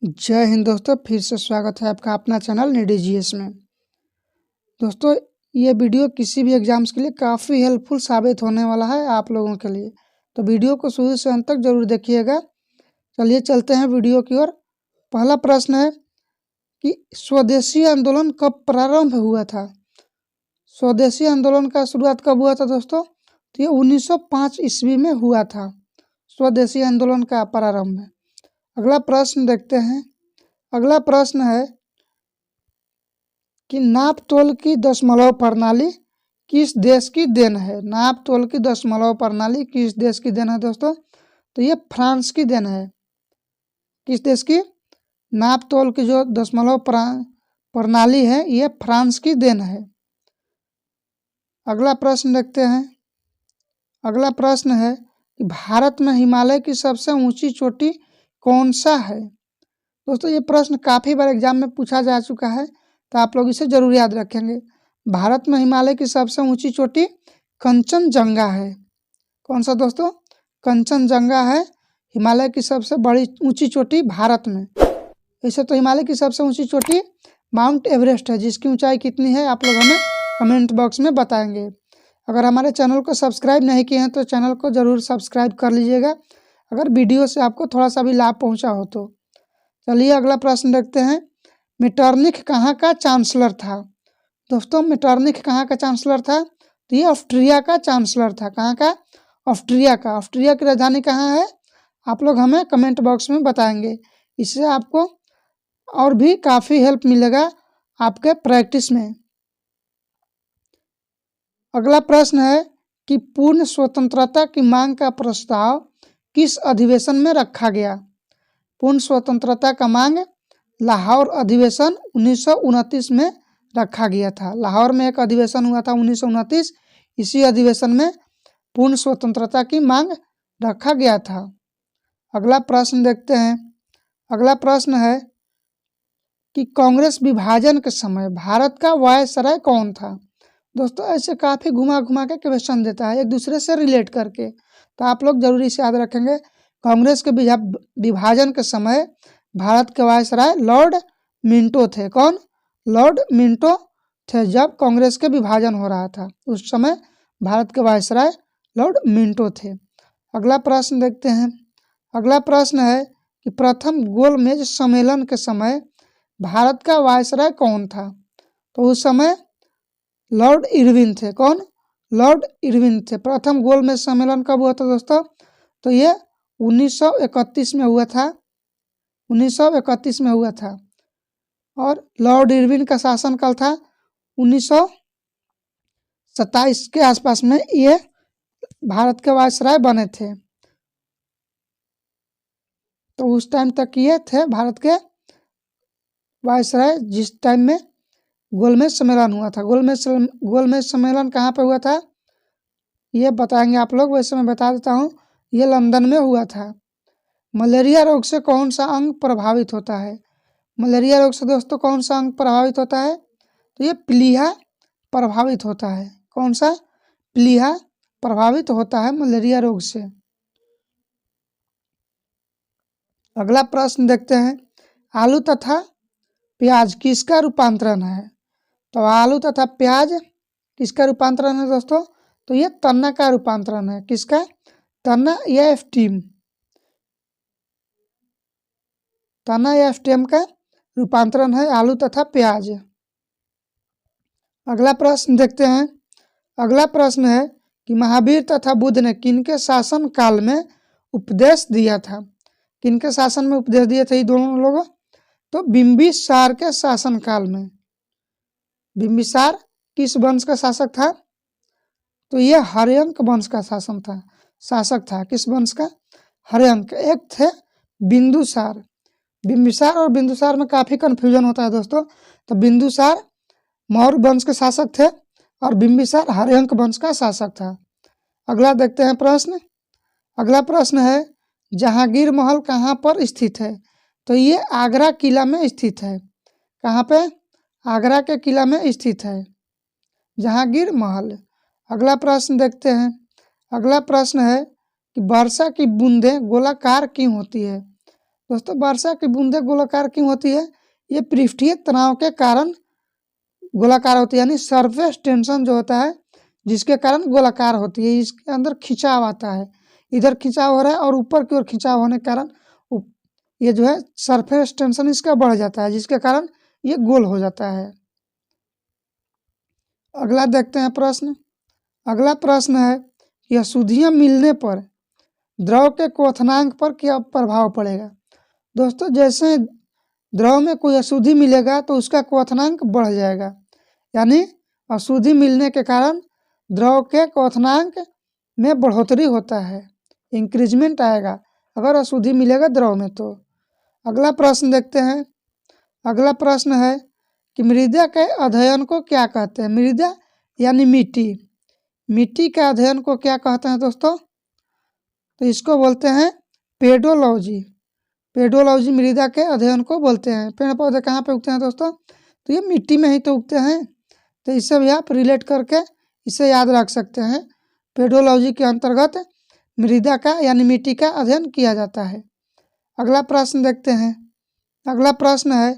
जय हिंद दोस्तों, फिर से स्वागत है आपका अपना चैनल निडी जीएस में। दोस्तों, ये वीडियो किसी भी एग्जाम्स के लिए काफ़ी हेल्पफुल साबित होने वाला है आप लोगों के लिए, तो वीडियो को शुरू से अंत तक जरूर देखिएगा। चलिए चलते हैं वीडियो की ओर। पहला प्रश्न है कि स्वदेशी आंदोलन कब प्रारंभ हुआ था। स्वदेशी आंदोलन का शुरुआत कब हुआ था दोस्तों? तो ये 1905 ईस्वी में हुआ था स्वदेशी आंदोलन का प्रारंभ। अगला प्रश्न देखते हैं। अगला प्रश्न है कि नाप तोल की दशमलव प्रणाली किस देश की देन है। नाप तोल की दशमलव प्रणाली किस देश की देन है दोस्तों? तो ये फ्रांस की देन है। किस देश की? नाप तोल की जो दशमलव प्रणाली है ये फ्रांस की देन है। अगला प्रश्न देखते हैं। अगला प्रश्न है कि भारत में हिमालय की सबसे ऊंची चोटी कौन सा है। दोस्तों, ये प्रश्न काफ़ी बार एग्जाम में पूछा जा चुका है, तो आप लोग इसे जरूर याद रखेंगे। भारत में हिमालय की सबसे ऊंची चोटी कंचनजंगा है। कौन सा दोस्तों? कंचनजंगा है हिमालय की सबसे बड़ी ऊंची चोटी भारत में। वैसे तो हिमालय की सबसे ऊंची चोटी माउंट एवरेस्ट है, जिसकी ऊंचाई कितनी है आप लोग हमें कमेंट बॉक्स में बताएंगे। अगर हमारे चैनल को सब्सक्राइब नहीं किए हैं तो चैनल को ज़रूर सब्सक्राइब कर लीजिएगा, अगर वीडियो से आपको थोड़ा सा भी लाभ पहुँचा हो तो। चलिए अगला प्रश्न देखते हैं। मेटरनिख कहाँ का चांसलर था। दोस्तों, मेटरनिख कहाँ का चांसलर था? तो ये ऑस्ट्रिया का चांसलर था। कहाँ का? ऑस्ट्रिया का। ऑस्ट्रिया की राजधानी कहाँ है आप लोग हमें कमेंट बॉक्स में बताएंगे। इससे आपको और भी काफ़ी हेल्प मिलेगा आपके प्रैक्टिस में। अगला प्रश्न है कि पूर्ण स्वतंत्रता की मांग का प्रस्ताव किस अधिवेशन में रखा गया। पूर्ण स्वतंत्रता का मांग लाहौर अधिवेशन 1929 में रखा गया था। लाहौर में एक अधिवेशन हुआ था 1929। इसी अधिवेशन में पूर्ण स्वतंत्रता की मांग रखा गया था। अगला प्रश्न देखते हैं। अगला प्रश्न है कि कांग्रेस विभाजन के समय भारत का वायसराय कौन था। दोस्तों, ऐसे काफ़ी घुमा घुमा के क्वेश्चन देता है एक दूसरे से रिलेट करके, तो आप लोग जरूर इसे याद रखेंगे। कांग्रेस के विभाजन के समय भारत के वायसराय लॉर्ड मिंटो थे। कौन? लॉर्ड मिंटो थे। जब कांग्रेस के विभाजन हो रहा था उस समय भारत के वायसराय लॉर्ड मिंटो थे। अगला प्रश्न देखते हैं। अगला प्रश्न है कि प्रथम गोलमेज सम्मेलन के समय भारत का वायसराय कौन था। तो उस समय लॉर्ड इरविन थे। कौन? लॉर्ड इरविन थे। प्रथम गोलमेज सम्मेलन कब हुआ था दोस्तों? तो ये 1931 में हुआ था। 1931 में हुआ था। और लॉर्ड इरविन का शासनकाल था 1927 के आसपास में ये भारत के वायसराय बने थे। तो उस टाइम तक ये थे भारत के वायसराय जिस टाइम में गोलमेज सम्मेलन हुआ था। गोलमेज सम्मेलन कहाँ पे हुआ था ये बताएंगे आप लोग। वैसे मैं बता देता हूँ, ये लंदन में हुआ था। मलेरिया रोग से कौन सा अंग प्रभावित होता है। मलेरिया रोग से दोस्तों कौन सा अंग प्रभावित होता है? तो ये प्लीहा प्रभावित होता है। कौन सा? प्लीहा प्रभावित होता है मलेरिया रोग से। अगला प्रश्न देखते हैं। आलू तथा प्याज किसका रूपांतरण है। तो आलू तथा प्याज किसका रूपांतरण है दोस्तों? तो ये तना का रूपांतरण है। किसका? तना या स्टेम। तना या स्टेम का रूपांतरण है आलू तथा प्याज। अगला प्रश्न देखते हैं। अगला प्रश्न है कि महावीर तथा बुद्ध ने किनके शासन काल में उपदेश दिया था। किनके शासन में उपदेश दिए थे ये दोनों लोग? तो बिंबिसार के शासन काल में। बिंबिसार किस वंश का शासक था? तो ये हर्यंक वंश का शासक था। किस वंश का? हर्यंक। एक थे बिंदुसार। बिंबिसार और बिंदुसार में काफ़ी कन्फ्यूजन होता है दोस्तों। तो बिंदुसार मौर्य वंश के शासक थे और बिंबिसार हर्यंक वंश का शासक था। अगला देखते हैं प्रश्न। अगला प्रश्न है जहांगीर महल कहाँ पर स्थित है। तो ये आगरा किला में स्थित है। कहाँ पे? आगरा के किला में स्थित है जहांगीर महल। अगला प्रश्न देखते हैं। अगला प्रश्न है कि वर्षा की बूंदें गोलाकार क्यों होती है। दोस्तों वर्षा की बूंदें गोलाकार क्यों होती है? ये पृष्ठीय तनाव के कारण गोलाकार होती है, यानी सरफेस टेंशन जो होता है जिसके कारण गोलाकार होती है। इसके अंदर खिंचाव आता है, इधर खिंचाव हो रहा है और ऊपर की ओर खिंचाव होने के कारण ये जो है सरफेस टेंशन इसका बढ़ जाता है, जिसके कारण ये गोल हो जाता है। अगला देखते हैं प्रश्न। अगला प्रश्न है कि अशुद्धियाँ मिलने पर द्रव के क्वथनांक पर क्या प्रभाव पड़ेगा? दोस्तों जैसे द्रव में कोई अशुद्धि मिलेगा तो उसका क्वथनांक बढ़ जाएगा, यानी अशुद्धि मिलने के कारण द्रव के क्वथनांक में बढ़ोतरी होता है, इंक्रीजमेंट आएगा अगर अशुद्धि मिलेगा द्रव में तो। अगला प्रश्न देखते हैं। अगला प्रश्न है कि मृदा के अध्ययन को क्या कहते हैं? मृदा यानी मिट्टी, मिट्टी के अध्ययन को क्या कहते हैं दोस्तों? तो इसको बोलते हैं पेडोलॉजी। पेडोलॉजी मृदा के अध्ययन को बोलते हैं। पेड़ पौधे कहाँ पे उगते हैं दोस्तों? तो ये मिट्टी में ही तो उगते हैं, तो इससे भी आप रिलेट करके इसे याद रख सकते हैं। पेडोलॉजी के अंतर्गत मृदा का यानी मिट्टी का अध्ययन किया जाता है। अगला प्रश्न देखते हैं। अगला प्रश्न है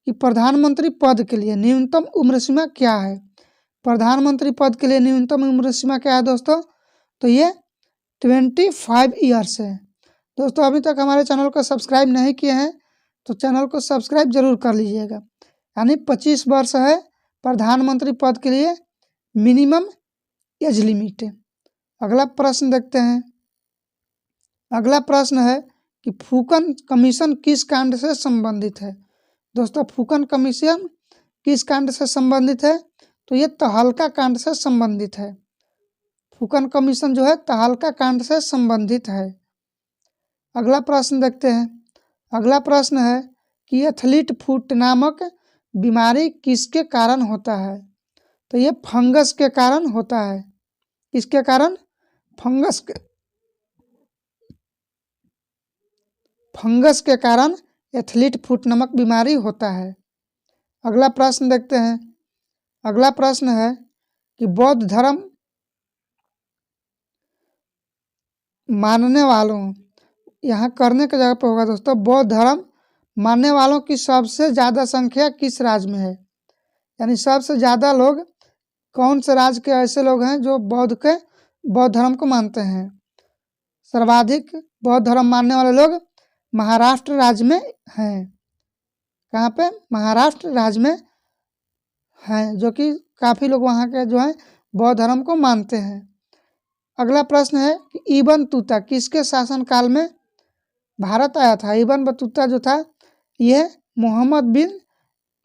कि प्रधानमंत्री पद के लिए न्यूनतम उम्र सीमा क्या है? प्रधानमंत्री पद के लिए न्यूनतम उम्र सीमा क्या है दोस्तों? तो ये 25 ईयर्स है। दोस्तों अभी तक हमारे चैनल को सब्सक्राइब नहीं किए हैं तो चैनल को सब्सक्राइब जरूर कर लीजिएगा। यानी 25 वर्ष है प्रधानमंत्री पद के लिए मिनिमम एज लिमिट। अगला प्रश्न देखते हैं। अगला प्रश्न है कि फुकन कमीशन किस कांड से संबंधित है? दोस्तों फुकन कमीशन किस कांड से संबंधित है? तो ये तहलका कांड से संबंधित है। फुकन कमीशन जो है तहलका कांड से संबंधित है। अगला प्रश्न देखते हैं। अगला प्रश्न है कि एथलीट फुट नामक बीमारी किसके कारण होता है? तो ये फंगस के कारण होता है। किसके कारण? फंगस के कारण एथलीट फुट नामक बीमारी होता है। अगला प्रश्न देखते हैं। अगला प्रश्न है कि बौद्ध धर्म मानने वालों, यहाँ करने की जगह पे होगा दोस्तों, बौद्ध धर्म मानने वालों की सबसे ज़्यादा संख्या किस राज्य में है? यानी सबसे ज़्यादा लोग कौन से राज्य के ऐसे लोग हैं जो बौद्ध धर्म को मानते हैं? सर्वाधिक बौद्ध धर्म मानने वाले लोग महाराष्ट्र राज्य में हैं। कहाँ पे? महाराष्ट्र राज्य में हैं, जो कि काफ़ी लोग वहाँ के जो हैं बौद्ध धर्म को मानते हैं। अगला प्रश्न है कि इब्न बतूता किसके शासनकाल में भारत आया था? इब्न बतूता जो था यह मोहम्मद बिन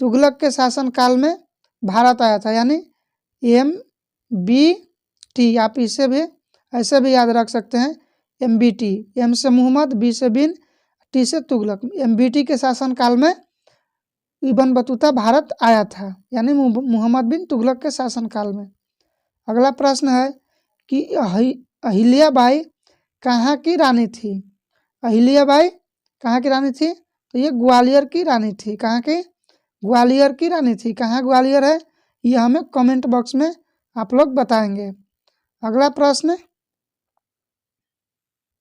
तुगलक के शासनकाल में भारत आया था, यानी MBT। आप इसे भी ऐसे भी याद रख सकते हैं, MBT। M से मोहम्मद, B से बिन, T से तुगलक। MBT के शासनकाल में इब्न बतूता भारत आया था, यानी मोहम्मद बिन तुगलक के शासनकाल में। अगला प्रश्न है कि अहिल्याबाई कहाँ की रानी थी? अहिल्याबाई कहाँ की रानी थी? तो ये ग्वालियर की रानी थी। कहाँ की? ग्वालियर की रानी थी। कहाँ ग्वालियर है ये हमें कमेंट बॉक्स में आप लोग बताएंगे। अगला प्रश्न